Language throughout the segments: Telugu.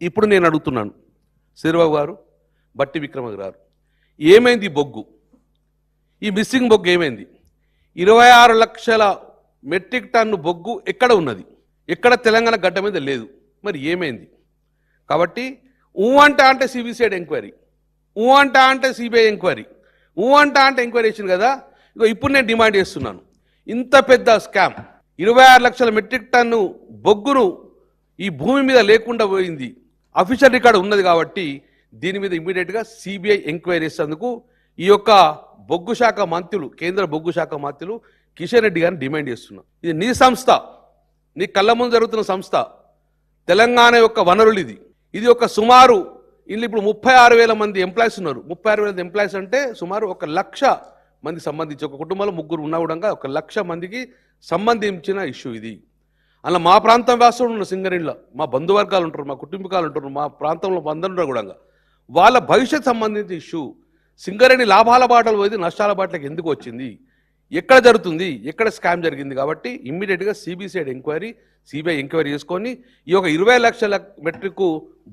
ఇప్పుడు నేను అడుగుతున్నాను శ్రీబాబు గారు, బట్టి విక్రమ గారు, ఏమైంది ఈ బొగ్గు? ఈ మిస్సింగ్ బొగ్గు ఏమైంది? 26 లక్షల మెట్రిక్ టన్ను బొగ్గు ఎక్కడ ఉన్నది? ఎక్కడ తెలంగాణ గడ్డ మీద లేదు. మరి ఏమైంది? కాబట్టి అంటే సిబిసిఐడి ఎంక్వైరీ, అంటే సిబిఐ ఎంక్వైరీ, అంటే ఎంక్వైరీ చేసింది కదా. ఇగో ఇప్పుడు నేను డిమాండ్ చేస్తున్నాను, ఇంత పెద్ద స్కామ్ 26 లక్షల మెట్రిక్ టన్ను బొగ్గును ఈ భూమి మీద లేకుండా పోయింది, అఫీషియల్ రికార్డు ఉన్నది. కాబట్టి దీని మీద ఇమ్మీడియట్గా సిబిఐ ఎంక్వైరీ చేసేందుకు ఈ యొక్క బొగ్గు శాఖ మంత్రులు, కేంద్ర బొగ్గు శాఖ మంత్రులు కిషన్ రెడ్డి గారిని డిమాండ్ చేస్తున్నాం. ఇది నీ సంస్థ, నీ కళ్ళ ముందు జరుగుతున్న సంస్థ, తెలంగాణ యొక్క వనరులు ఇది ఒక సుమారు ఇందులో ఇప్పుడు 36,000 మంది ఎంప్లాయీస్ ఉన్నారు. 36,000 ఎంప్లాయీస్ అంటే సుమారు 1,00,000 మందికి సంబంధించి, ఒక కుటుంబంలో ముగ్గురు ఉన్నా కూడా 1,00,000 మందికి సంబంధించిన ఇష్యూ ఇది. అలా మా ప్రాంతం వాసులు ఉన్న సింగరేణిలో మా బంధువర్గాలు ఉంటారు, మా కుటుంబీకులు ఉంటారు, మా ప్రాంతంలో బంధువులు కూడా వాళ్ళ భవిష్యత్ సంబంధించిన ఇష్యూ. సింగరేణి లాభాల బాటలు పోయి నష్టాల బాటలకు ఎందుకు వచ్చింది, ఎక్కడ జరుగుతుంది, ఎక్కడ స్కామ్ జరిగింది? కాబట్టి ఇమ్మీడియట్గా సిబిసిఐడి ఎంక్వైరీ, సిబిఐ ఎంక్వైరీ చేసుకొని ఈ యొక్క 20 లక్షల మెట్రిక్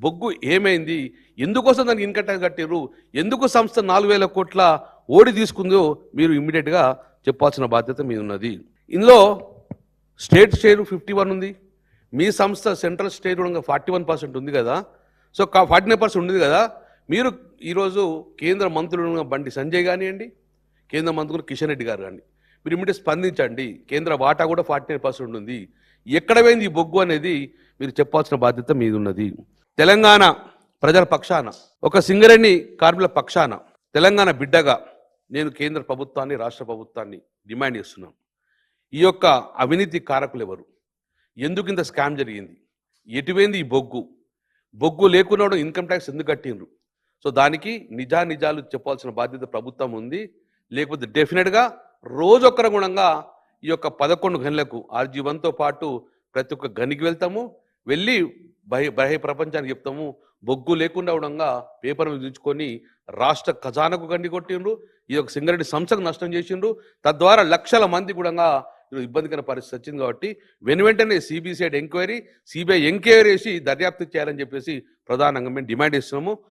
బొగ్గు ఏమైంది, ఎందుకోసం దానికి ఇన్కమ్ ట్యాక్స్ కట్టారు, ఎందుకు సంస్థ 4,000 కోట్ల ఓడి తీసుకుందో మీరు ఇమ్మీడియట్గా చెప్పాల్సిన బాధ్యత మీద ఉన్నది. ఇందులో స్టేట్ షేర్ 51 ఉంది, మీ సంస్థ సెంట్రల్ స్టేట్ 41% ఉంది కదా. సో 49% ఉంది కదా. మీరు ఈరోజు కేంద్ర మంత్రులు బండి సంజయ్ కానివ్వండి, కేంద్ర మంత్రులు కిషన్ రెడ్డి గారు కానీ మీరు ఇమ్మీడియట్ స్పందించండి. కేంద్ర వాటా కూడా 49% ఉంది, ఎక్కడ పోయింది ఈ బొగ్గు అనేది మీరు చెప్పాల్సిన బాధ్యత మీద ఉన్నది. తెలంగాణ ప్రజల పక్షాన, ఒక సింగరేణి కార్మికుల పక్షాన, తెలంగాణ బిడ్డగా నేను కేంద్ర ప్రభుత్వాన్ని, రాష్ట్ర ప్రభుత్వాన్ని డిమాండ్ చేస్తున్నాను. ఈ యొక్క అవినీతి కారకులు ఎవరు, ఎందుకు ఇంత స్కామ్ జరిగింది, ఎటువైంది ఈ బొగ్గు లేకున్నాడు ఇన్కమ్ ట్యాక్స్ ఎందుకు కట్టిండ్రు? సో దానికి నిజాలు చెప్పాల్సిన బాధ్యత ప్రభుత్వం ఉంది. లేకపోతే డెఫినెట్గా రోజొక్కర గుణంగా ఈ యొక్క 11 గనులకు RG1తో పాటు ప్రతి ఒక్క గనికి వెళ్తాము, వెళ్ళి బహి ప్రపంచానికి చెప్తాము. బొగ్గు లేకుండా ఉండగా పేపర్ ఉంచుకొని రాష్ట్ర ఖజానాకు గండి కొట్టిండ్రు, ఈ యొక్క సింగరేణి సంస్థకు నష్టం చేసిండ్రు. తద్వారా లక్షల మంది కూడా ఇబ్బందికర పరిస్థితి వచ్చింది. కాబట్టి వెంటనే సిబిసిఐడి ఎంక్వైరీ, సిబిఐ ఎంక్వైరీ చేసి దర్యాప్తు చేయాలని చెప్పేసి ప్రధానంగా మేము డిమాండ్ చేస్తున్నాము.